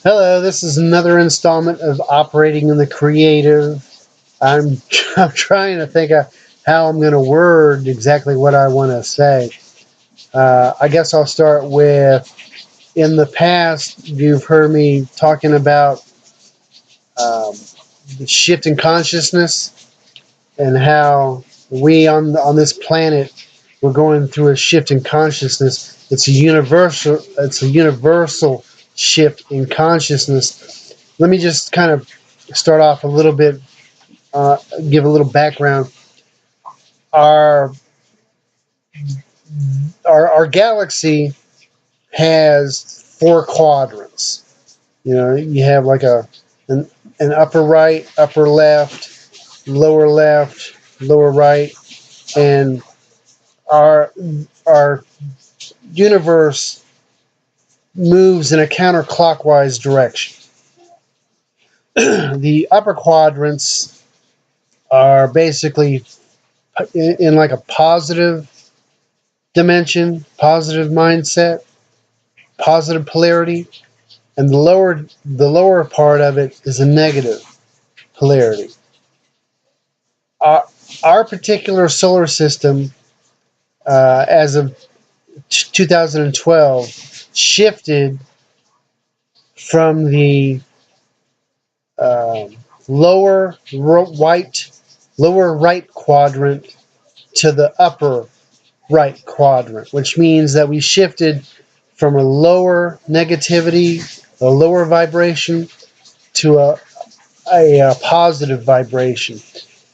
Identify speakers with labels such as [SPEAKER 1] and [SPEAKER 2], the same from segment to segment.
[SPEAKER 1] Hello, this is another installment of Operating in the Creative. I'm, I'm trying to think of how I'm going to word exactly what I want to say. I guess I'll start with in the past, you've heard me talking about um, the shift in consciousness and how we on this planet we're going through a shift in consciousness. It's a universal shift in consciousness. Let me just kind of start off a little bit, uh, give a little background. Our our galaxy has four quadrants. You know, you have like an, an upper right, upper left, lower right, and our our universe moves in a counterclockwise direction. The upper quadrants are basically in like a positive dimension, positive mindset, positive polarity, and the lower part of it is a negative polarity. Our, our particular solar system, as of 2012, shifted from the uh, lower white, lower right quadrant to the upper right quadrant, which means that we shifted from a lower negativity, a lower vibration, to a positive vibration.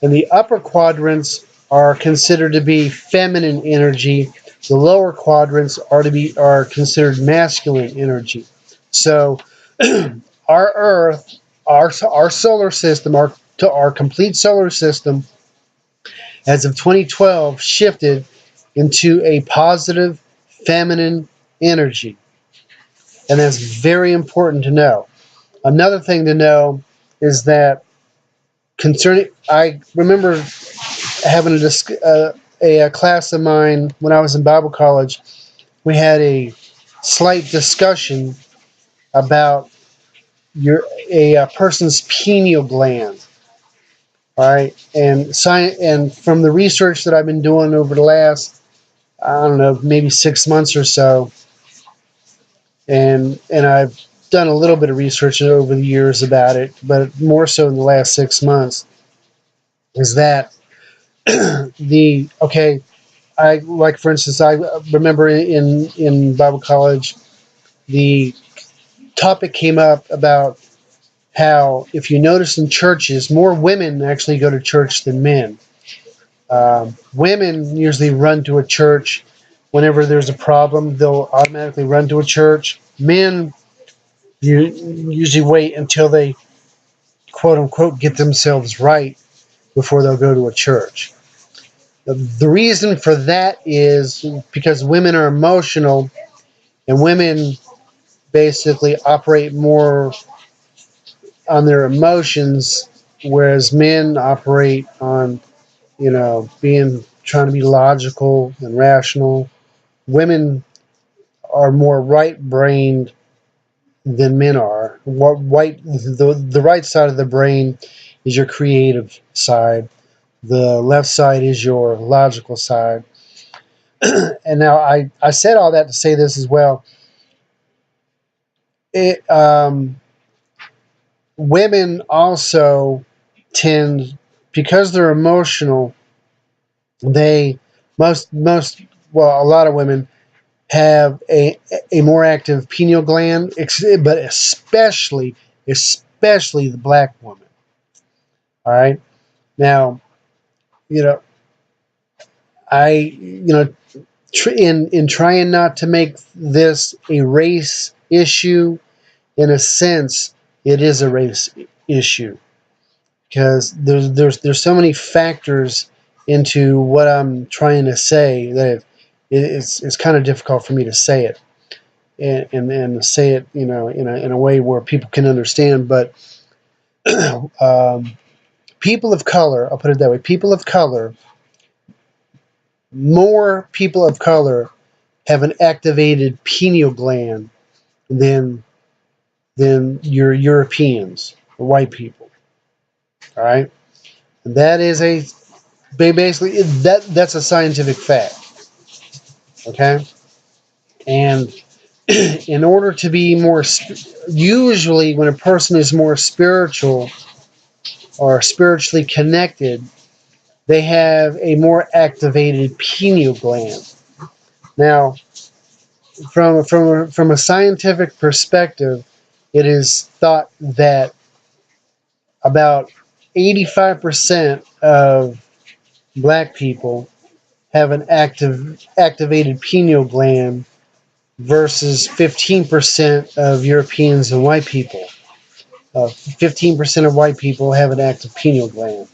[SPEAKER 1] And the upper quadrants are considered to be feminine energy. The lower quadrants are considered masculine energy. So our Earth, our solar system, our complete solar system, as of 2012, shifted into a positive feminine energy, and that's very important to know. Another thing to know is that concerning, I remember having a class of mine when I was in Bible college. We had a slight discussion about a person's pineal gland. All right, and from the research that I've been doing over the last, I don't know, maybe 6 months or so, and I've done a little bit of research over the years about it, but more so in the last 6 months, is that the okay. I like, for instance, I remember in Bible college, the topic came up about how if you notice in churches, more women actually go to church than men. Women usually run to a church whenever there's a problem; they'll automatically run to a church. Men usually wait until they quote unquote get themselves right before they'll go to a church. The reason for that is because women are emotional, and women basically operate more on their emotions, whereas men operate on, being trying to be logical and rational. Women are more right-brained than men are. The right side of the brain is your creative side. The left side is your logical side. And now I said all that to say this as well. It Women also tend, because they're emotional, they most well, a lot of women have a more active pineal gland, but especially the black woman. All right, now, you know in trying not to make this a race issue, in a sense it is a race issue, because there's so many factors into what I'm trying to say that it's kind of difficult for me to say it, and say it, in a way where people can understand. But um, people of color, I'll put it that way, more people of color have an activated pineal gland than than your Europeans, or white people. All right, and that is basically that's a scientific fact. Okay, and in order to be usually when a person is more spiritual or spiritually connected, they have a more activated pineal gland. Now, from a scientific perspective, it is thought that about 85% of black people have an activated pineal gland versus 15% of Europeans and white people. 15% of white people have an active pineal gland.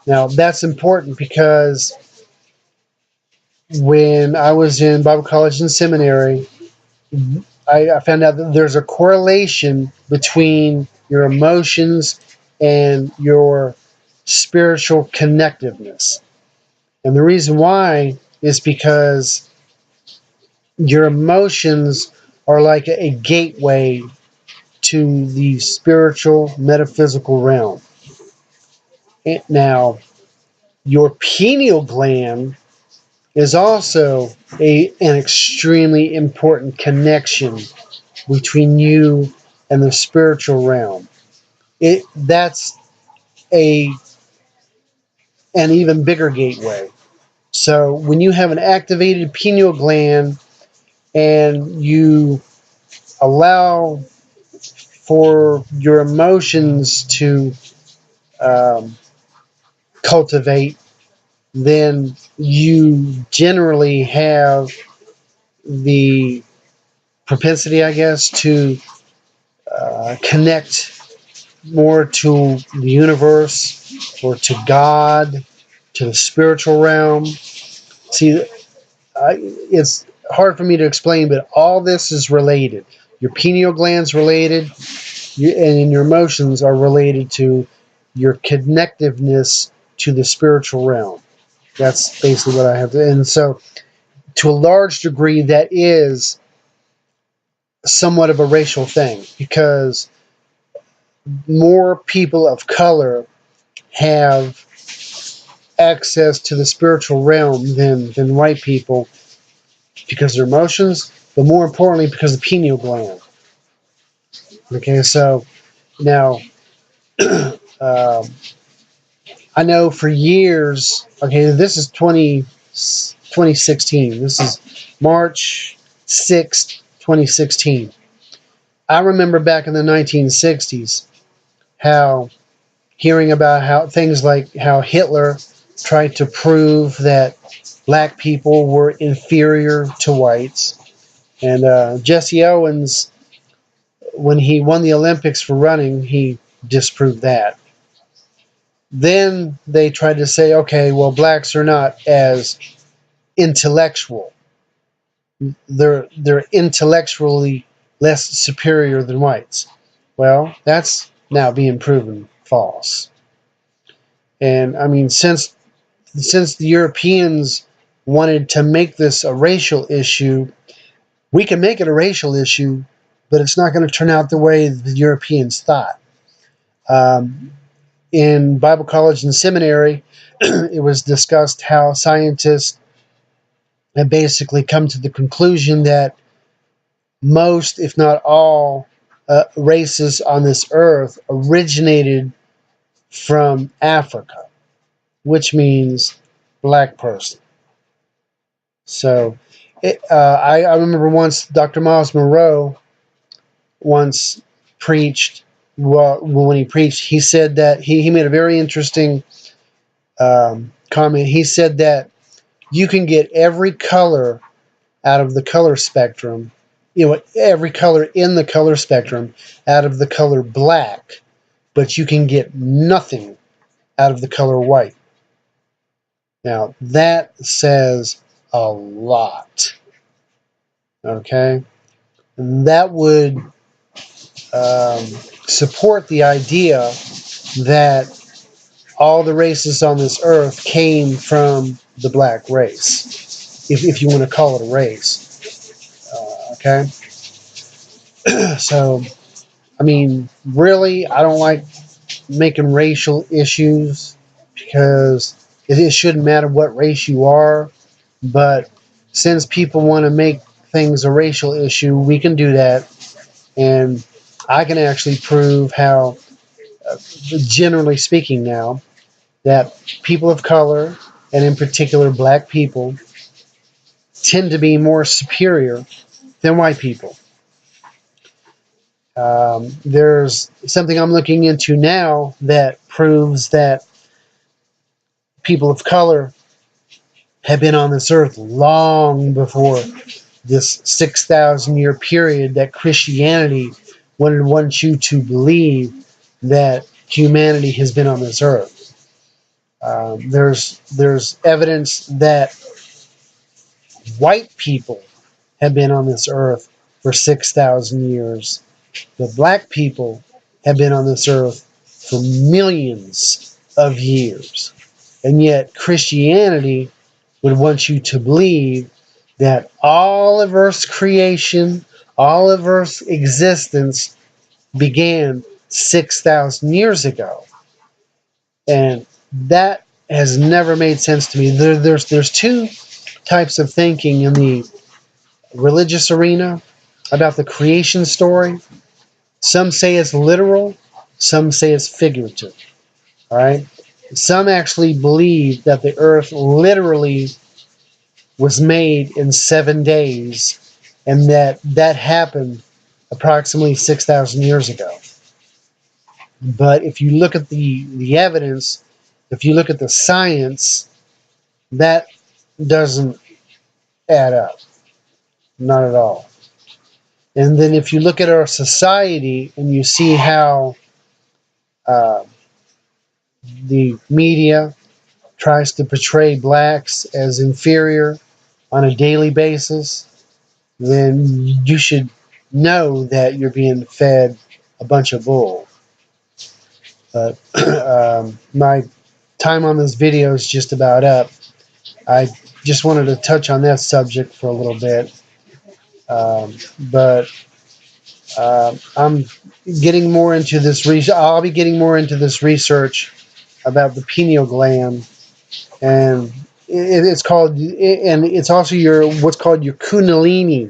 [SPEAKER 1] Now, that's important because when I was in Bible college and seminary, I found out that there's a correlation between your emotions and your spiritual connectiveness. And the reason why is because your emotions are like a gateway to the spiritual, metaphysical realm. Now, your pineal gland is also an extremely important connection between you and the spiritual realm. That's a an even bigger gateway. So when you have an activated pineal gland and you allow for your emotions to um, cultivate, then you generally have the propensity, I guess, to connect more to the universe or to God, to the spiritual realm. See, it's hard for me to explain, but all this is related. Your pineal gland's related, and your emotions are related to your connectiveness to the spiritual realm. That's basically what I have to. And so, to a large degree, that is somewhat of a racial thing because more people of color have access to the spiritual realm than white people because of their emotions, but more importantly because of the pineal gland. Okay, so now um, I know for years, okay, this is 2016. This is March 6th, 2016. I remember back in the 1960s how hearing about how things like how Hitler tried to prove that black people were inferior to whites. And Jesse Owens, when he won the Olympics for running, he disproved that. Then they tried to say, okay, well, blacks are not as intellectual. They're intellectually less superior than whites. Well, that's now being proven false. And I mean, since the Europeans wanted to make this a racial issue, we can make it a racial issue, but it's not going to turn out the way the Europeans thought. Um, in Bible college and seminary, it was discussed how scientists have basically come to the conclusion that most, if not all, races on this earth originated from Africa, which means black person. So I remember once Dr. Miles Monroe once preached, well, when he preached, he said that he made a very interesting comment. He said that you can get every color out of the color spectrum, every color in the color spectrum out of the color black, but you can get nothing out of the color white. Now, that says a lot. Okay? That would um, support the idea that all the races on this earth came from the black race, if you want to call it a race. Okay? So, I mean, really, I don't like making racial issues because it shouldn't matter what race you are. But since people want to make things a racial issue, we can do that. And I can actually prove how, generally speaking now, that people of color, and in particular black people, tend to be more superior than white people. There's something I'm looking into now that proves that people of color have been on this earth long before this 6,000 year period that Christianity wants you to believe that humanity has been on this earth. There's evidence that white people have been on this earth for 6,000 years. The black people have been on this earth for millions of years. And yet Christianity would want you to believe that all of Earth's creation, all of Earth's existence began 6,000 years ago. And that has never made sense to me. There's two types of thinking in the religious arena about the creation story. Some say it's literal, some say it's figurative. All right? Some actually believe that the earth literally was made in 7 days and that happened approximately 6,000 years ago. But if you look at the evidence, if you look at the science, that doesn't add up. Not at all. And then if you look at our society and you see how the media tries to portray blacks as inferior on a daily basis, then you should know that you're being fed a bunch of bull. But my time on this video is just about up. I just wanted to touch on that subject for a little bit. But I'm getting more into this research. I'll be getting more into this research about the pineal gland, and it's called, and it's also what's called your kundalini,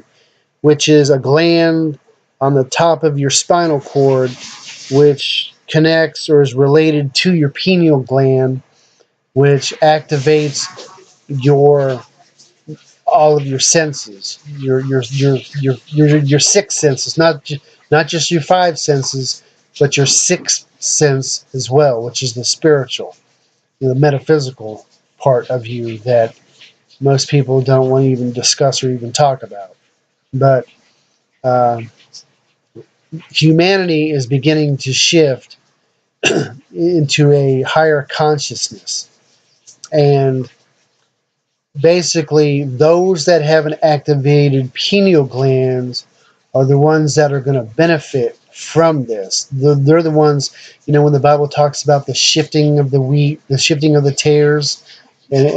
[SPEAKER 1] which is a gland on the top of your spinal cord, which connects or is related to your pineal gland, which activates your all of your senses, your six senses, not just your five senses, but your sixth sense as well, which is the spiritual, the metaphysical part of you that most people don't want to even discuss or even talk about. But humanity is beginning to shift into a higher consciousness, and basically those that have an activated pineal glands are the ones that are going to benefit from this. They're the ones, when the Bible talks about the shifting of the wheat, the shifting of the tares, and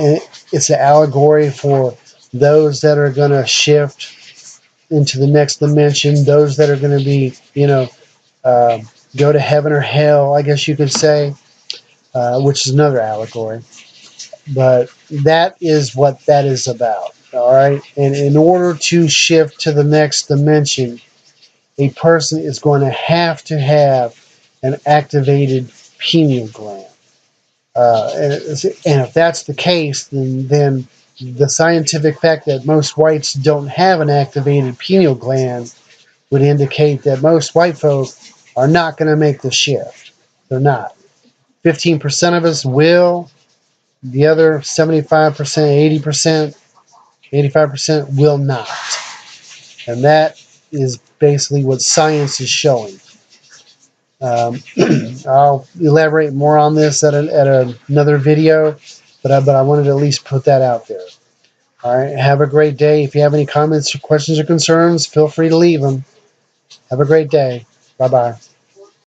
[SPEAKER 1] it's an allegory for those that are going to shift into the next dimension, those that are going to be, go to heaven or hell, I guess you could say, which is another allegory. But that is what that is about. All right. And in order to shift to the next dimension, a person is going to have an activated pineal gland. And if that's the case, then the scientific fact that most whites don't have an activated pineal gland would indicate that most white folk are not going to make the shift. They're not. 15% of us will. The other 75%, 80%, 85% will not. And that is basically what science is showing. I'll elaborate more on this at another video, but I wanted to at least put that out there. All right, have a great day. If you have any comments, questions, or concerns, feel free to leave them. Have a great day. Bye-bye.